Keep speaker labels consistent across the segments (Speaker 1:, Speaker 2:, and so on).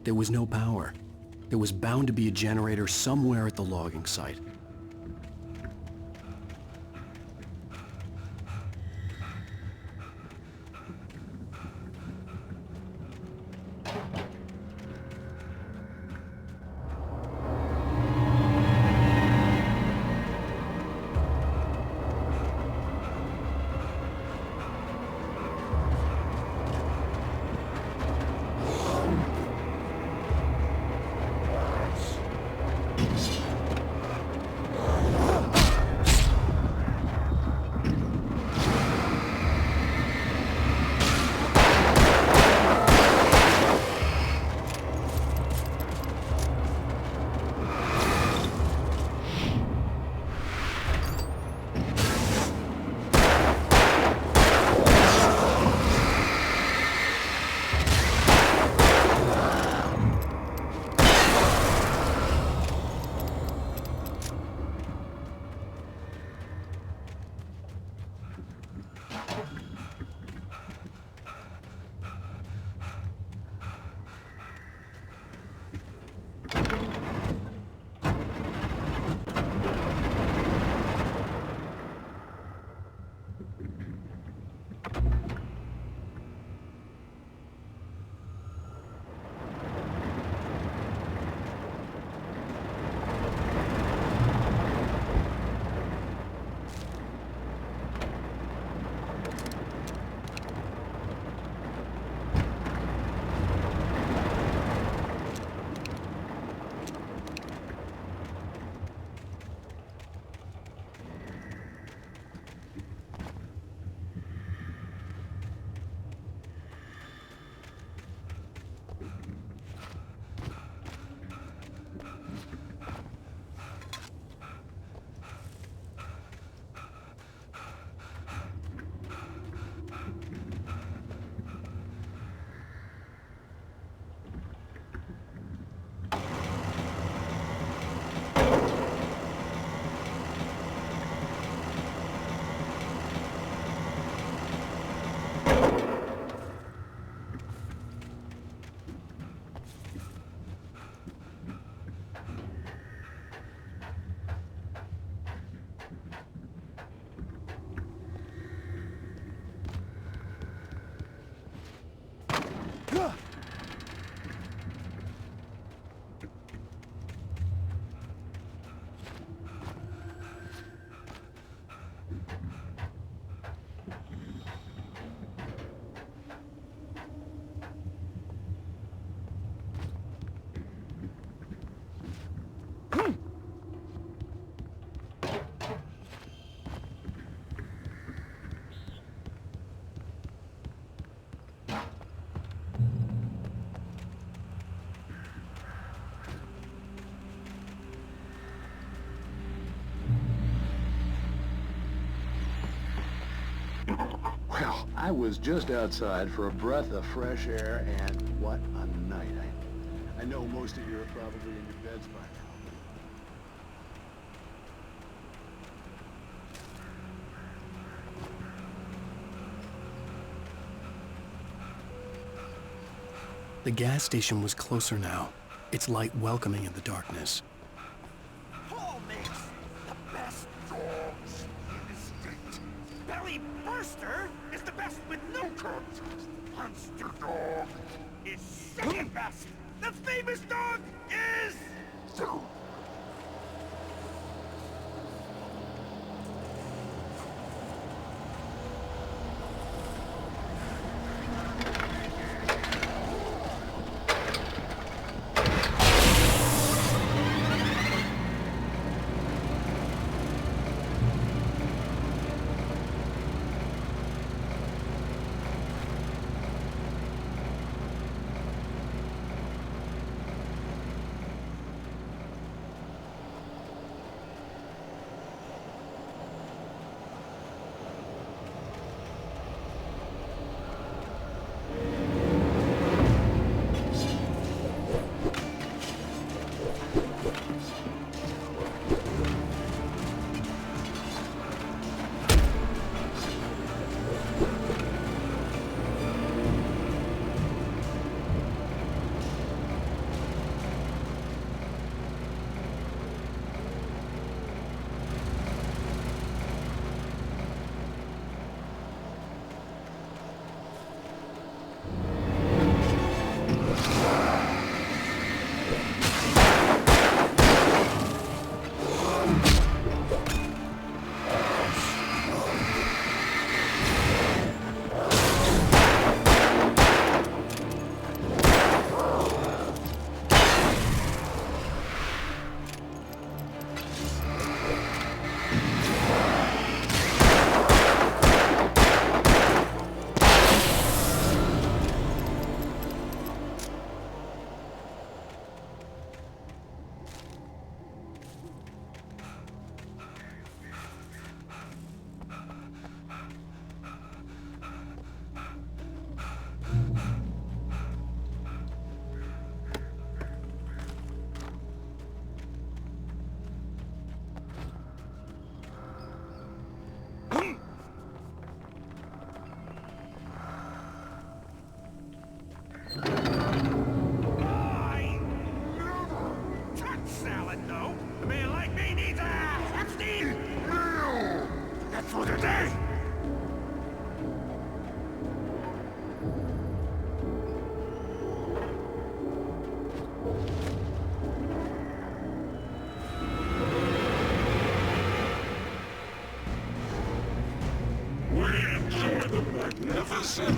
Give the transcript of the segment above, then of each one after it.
Speaker 1: There was no power. There was bound to be a generator somewhere at the logging site.
Speaker 2: I was just outside for a breath of fresh air, and what a night. I know most of you are probably in your beds by now.
Speaker 1: The gas station was closer now, its light welcoming in the darkness.
Speaker 3: Paul makes the best dogs in the state. Belly Burster is the best with no curves. Monster Dog is second best. The famous dog is... for the day!
Speaker 4: We enjoy the magnificent.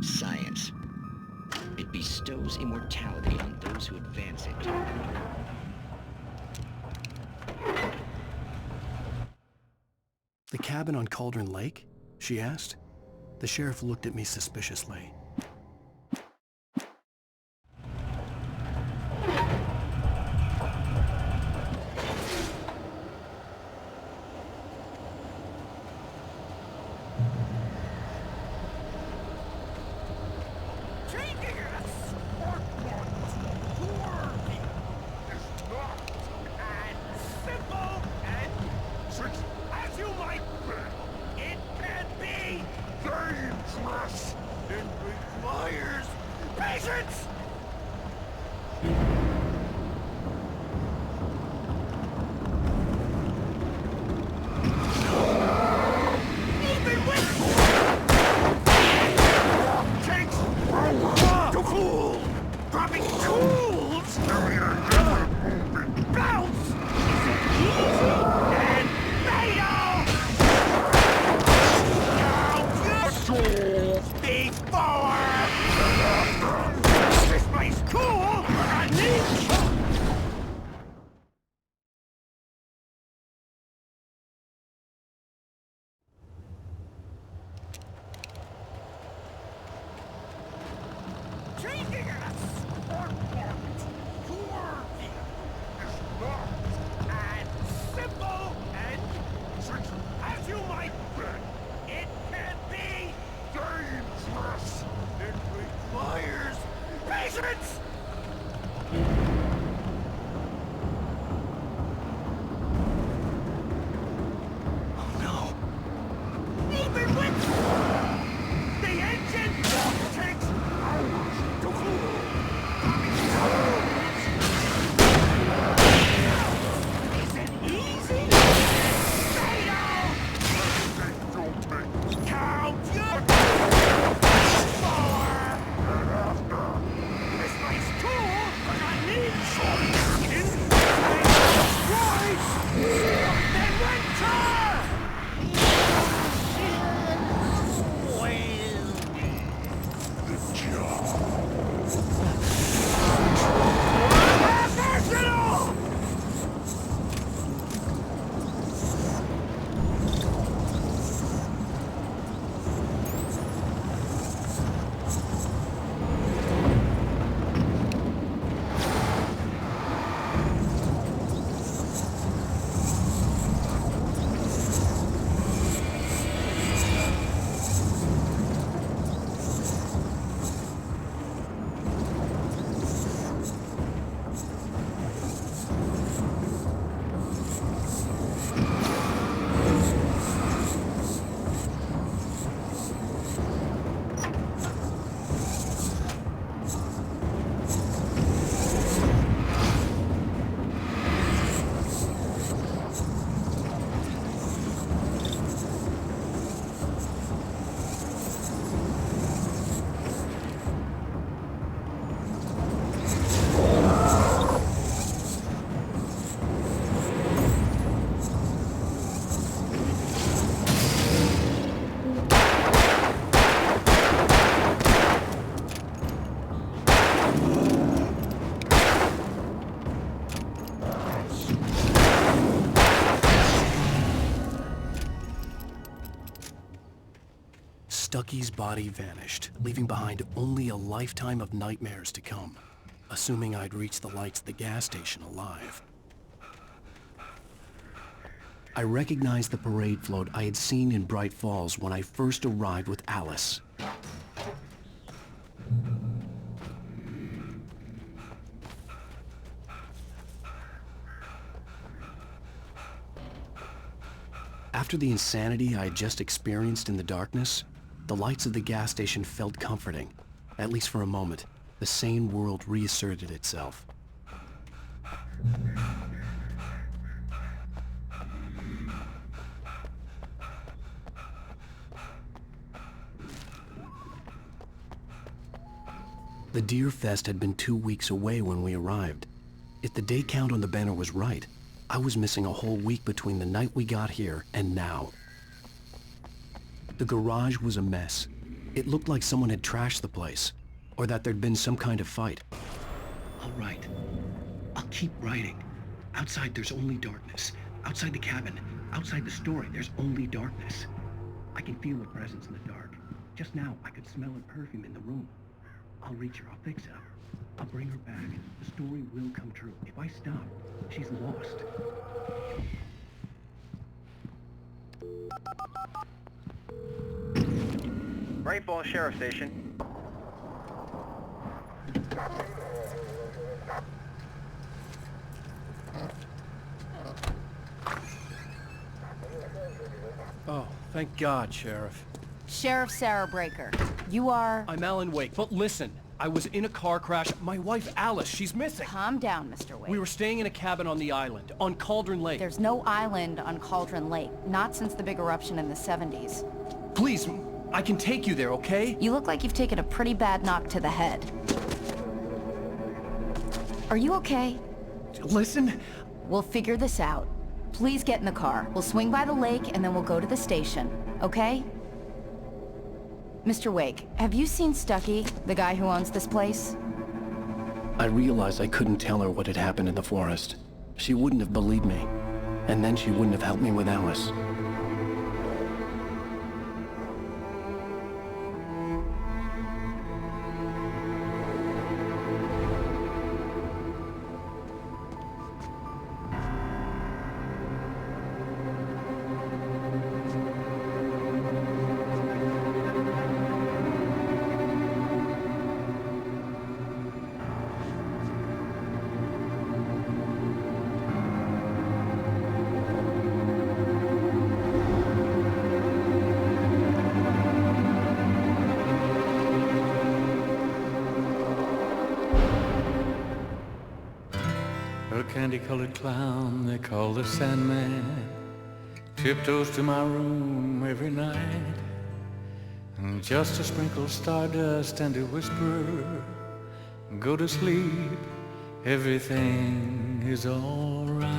Speaker 5: Science. It bestows immortality on those who advance it.
Speaker 1: The cabin on Cauldron Lake? She asked. The sheriff looked at me suspiciously.
Speaker 3: Patience! Even with takes to cool! Dropping tools! Bounce! Easy and fatal! Before! This place cool! I need... Changing us! Or and simple and as you might bet, it can be dangerous. It requires patience.
Speaker 1: Oh no.
Speaker 3: Even with the engine takes hours to cool. Is it easy? Fatal! Count your... Four! This place
Speaker 1: Stucky's body vanished, leaving behind only a lifetime of nightmares to come, assuming I'd reach the lights at the gas station alive. I recognized the parade float I had seen in Bright Falls when I first arrived with Alice. After the insanity I had just experienced in the darkness, the lights of the gas station felt comforting. At least for a moment, the sane world reasserted itself. The Deer Fest had been 2 weeks away when we arrived. If the day count on the banner was right, I was missing a whole week between the night we got here and now. The garage was a mess. It looked like someone had trashed the place, or that there'd been some kind of fight. I'll write. I'll keep writing. Outside there's only darkness. Outside the cabin, outside the story, there's only darkness. I can feel a presence in the dark. Just now, I could smell a perfume in the room. I'll reach her, I'll fix it. I'll bring her back. The story will come true. If I stop, she's lost.
Speaker 6: Bright Falls Sheriff Station.
Speaker 7: Oh, thank God, Sheriff.
Speaker 8: Sheriff Sarah Breaker. You are...
Speaker 7: I'm Alan Wake, but listen, I was in a car crash. My wife, Alice, she's missing.
Speaker 8: Calm down, Mr. Wake.
Speaker 7: We were staying in a cabin on the island, on Cauldron Lake.
Speaker 8: There's no island on Cauldron Lake, not since the big eruption in the 70s.
Speaker 7: Please, I can take you there, okay?
Speaker 8: You look like you've taken a pretty bad knock to the head. Are you okay?
Speaker 7: Listen.
Speaker 8: We'll figure this out. Please get in the car. We'll swing by the lake and then we'll go to the station, okay? Mr. Wake, have you seen Stucky, the guy who owns this place?
Speaker 1: I realized I couldn't tell her what had happened in the forest. She wouldn't have believed me, and then she wouldn't have helped me with Alice.
Speaker 9: A candy-colored clown they call the Sandman tiptoes to my room every night, and just to sprinkle stardust and to whisper, go to sleep, everything is alright.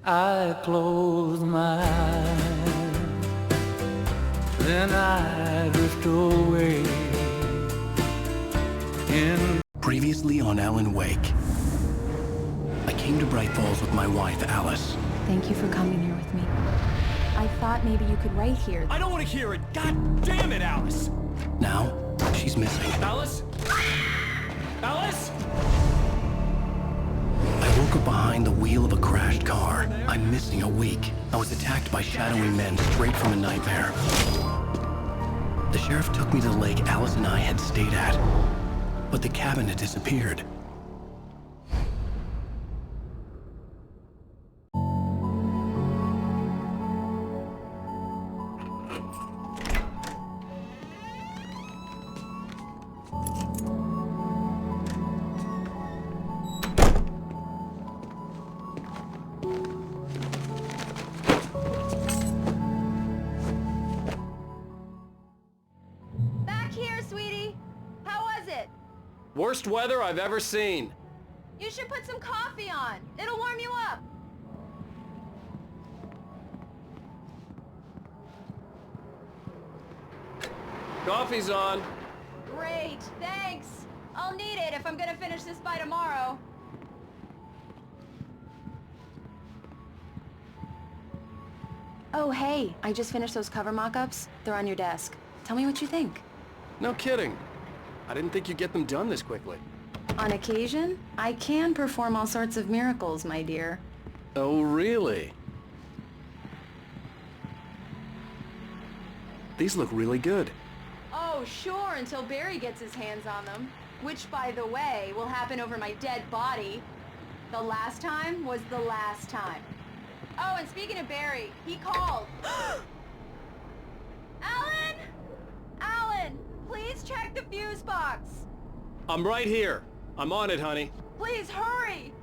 Speaker 9: I close my eyes, then I drift away in...
Speaker 1: Previously on Alan Wake. I came to Bright Falls with my wife, Alice.
Speaker 8: Thank you for coming here with me. I thought maybe you could write here.
Speaker 7: I don't want to hear it! God damn it, Alice!
Speaker 1: Now, she's missing.
Speaker 7: Alice? Alice?
Speaker 1: I woke up behind the wheel of a crashed car. I'm missing a week. I was attacked by shadowy men straight from a nightmare. The sheriff took me to the lake Alice and I had stayed at, but the cabin had disappeared.
Speaker 8: Back here, sweetie. How was it?
Speaker 7: Worst weather I've ever seen.
Speaker 8: You should put some coffee on. It'll warm you up.
Speaker 7: Coffee's on.
Speaker 8: Great, thanks. I'll need it if I'm gonna finish this by tomorrow. Oh, hey, I just finished those cover mock-ups. They're on your desk. Tell me what you think.
Speaker 7: No kidding. I didn't think you'd get them done this quickly.
Speaker 8: On occasion, I can perform all sorts of miracles, my dear.
Speaker 7: Oh, really? These look really good.
Speaker 8: Oh, sure, until Barry gets his hands on them. Which, by the way, will happen over my dead body. The last time was the last time. Oh, and speaking of Barry, he called. Alan! Alan, please check the fuse box.
Speaker 7: I'm right here. I'm on it, honey.
Speaker 8: Please, hurry!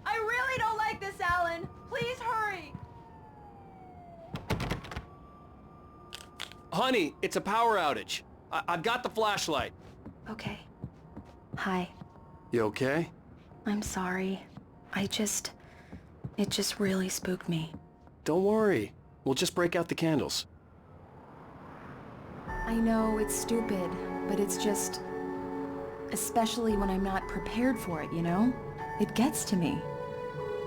Speaker 8: I really don't like this, Alan. Please hurry!
Speaker 7: Honey, it's a power outage. I've got the flashlight.
Speaker 8: Okay. Hi.
Speaker 7: You okay?
Speaker 8: I'm sorry. It just really spooked me.
Speaker 7: Don't worry. We'll just break out the candles.
Speaker 8: I know it's stupid, but it's just... especially when I'm not prepared for it, you know? It gets to me.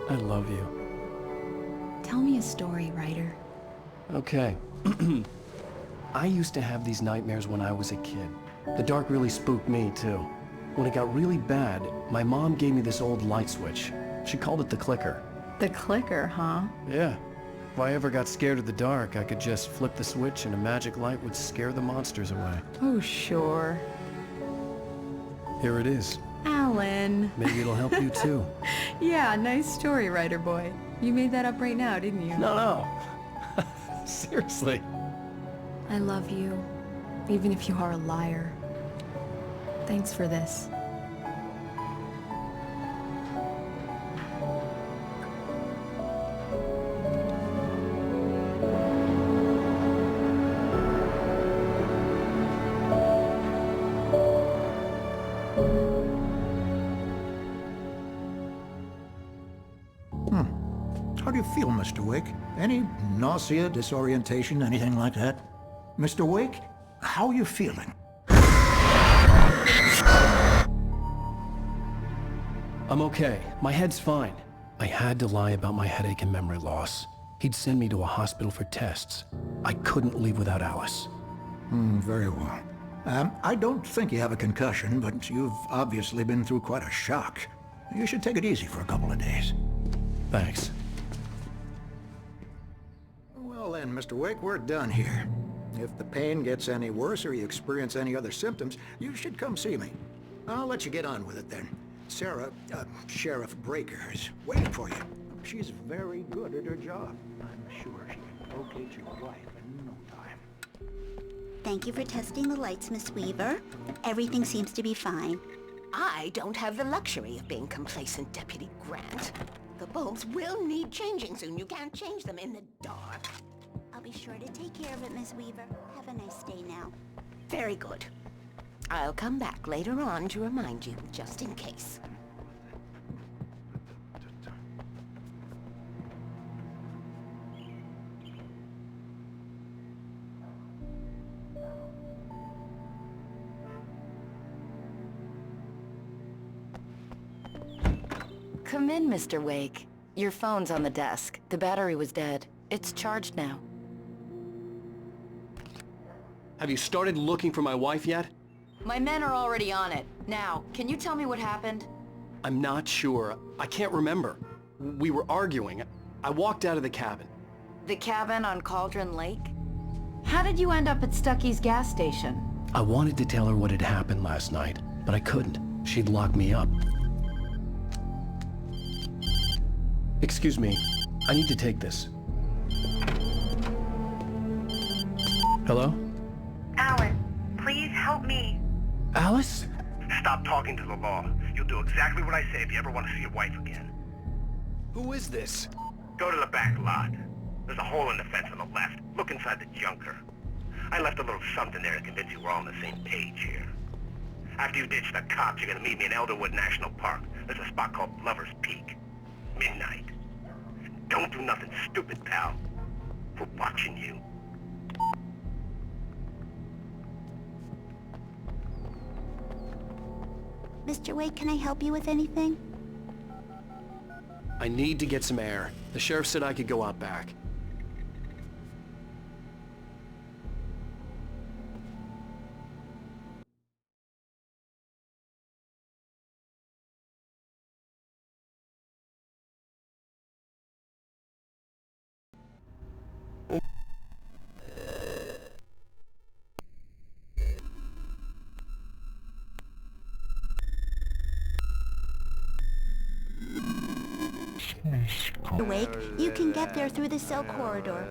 Speaker 7: I love you.
Speaker 8: Tell me a story, writer.
Speaker 7: Okay. I used to have these nightmares when I was a kid. The dark really spooked me, too. When it got really bad, my mom gave me this old light switch. She called it the clicker.
Speaker 8: The clicker, huh?
Speaker 7: Yeah. If I ever got scared of the dark, I could just flip the switch and a magic light would scare the monsters away.
Speaker 8: Oh, sure.
Speaker 7: Here it is.
Speaker 8: Alan.
Speaker 7: Maybe it'll help you, too.
Speaker 8: Yeah, nice story, writer boy. You made that up right now, didn't you?
Speaker 7: No. Seriously.
Speaker 8: I love you, even if you are a liar. Thanks for this.
Speaker 10: How do you feel, Mr. Wake? Any nausea, disorientation, anything like that? Mr. Wake, how are you feeling?
Speaker 1: I'm okay. My head's fine. I had to lie about my headache and memory loss. He'd send me to a hospital for tests. I couldn't leave without Alice.
Speaker 10: Very well. I don't think you have a concussion, but you've obviously been through quite a shock. You should take it easy for a couple of days.
Speaker 1: Thanks.
Speaker 10: Well then, Mr. Wake, we're done here. If the pain gets any worse or you experience any other symptoms, you should come see me. I'll let you get on with it then. Sarah, Sheriff Breaker, is waiting for you. She's very good at her job. I'm sure she can locate your wife in no time.
Speaker 11: Thank you for testing the lights, Miss Weaver. Everything seems to be fine.
Speaker 12: I don't have the luxury of being complacent, Deputy Grant. The bulbs will need changing soon. You can't change them in the dark.
Speaker 11: I'll be sure to take care of it, Miss Weaver. Have a nice day now.
Speaker 12: Very good. I'll come back later on to remind you, just in case.
Speaker 8: Come in, Mr. Wake. Your phone's on the desk. The battery was dead. It's charged now.
Speaker 7: Have you started looking for my wife yet?
Speaker 8: My men are already on it. Now, can you tell me what happened?
Speaker 7: I'm not sure. I can't remember. We were arguing. I walked out of the cabin.
Speaker 8: The cabin on Cauldron Lake? How did you end up at Stucky's gas station?
Speaker 1: I wanted to tell her what had happened last night, but I couldn't. She'd locked me up. Excuse me. I need to take this. Hello?
Speaker 6: Alan, please help me.
Speaker 1: Alice?
Speaker 6: Stop talking to the law. You'll do exactly what I say if you ever want to see your wife again.
Speaker 7: Who is this?
Speaker 6: Go to the back lot. There's a hole in the fence on the left. Look inside the junker. I left a little something there to convince you we're all on the same page here. After you ditch the cops, you're gonna meet me in Elderwood National Park. There's a spot called Lover's Peak. Midnight. Don't do nothing stupid, pal. We're watching you.
Speaker 11: Mr. Wake, can I help you with anything?
Speaker 7: I need to get some air. The sheriff said I could go out back.
Speaker 11: Mr. Wake, you can get there through the cell corridor.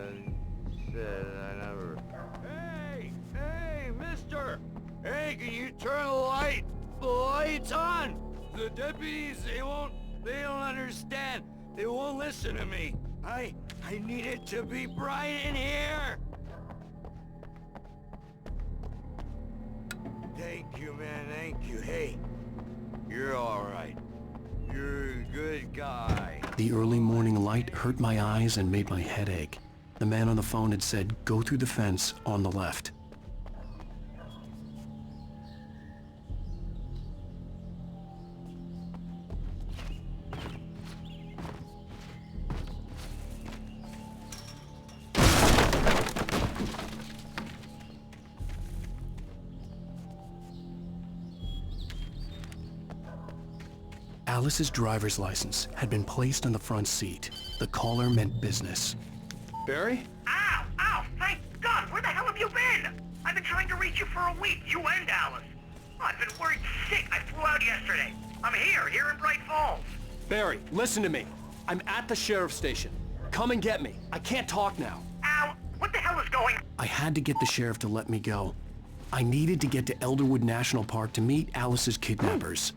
Speaker 3: Hey, mister! Hey, can you turn the lights on? The deputies, they don't understand. They won't listen to me. I need it to be bright in here. Thank you, man, thank you. Hey, you're all right. You're a good guy.
Speaker 1: The early morning light hurt my eyes and made my head ache. The man on the phone had said, go through the fence on the left. Alice's driver's license had been placed on the front seat. The caller meant business.
Speaker 7: Barry?
Speaker 6: Ow! Ow! Thank God! Where the hell have you been? I've been trying to reach you for a week, you and Alice. I've been worried sick. I flew out yesterday. I'm here in Bright Falls.
Speaker 7: Barry, listen to me. I'm at the sheriff's station. Come and get me. I can't talk now.
Speaker 6: Ow! What the hell is going on?
Speaker 1: I had to get the sheriff to let me go. I needed to get to Elderwood National Park to meet Alice's kidnappers.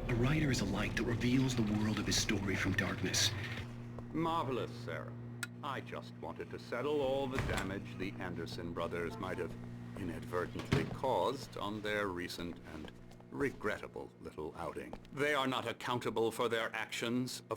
Speaker 1: A writer is a light that reveals the world of his story from darkness.
Speaker 13: Marvelous, Sarah. I just wanted to settle all the damage the Anderson brothers might have inadvertently caused on their recent and regrettable little outing. They are not accountable for their actions,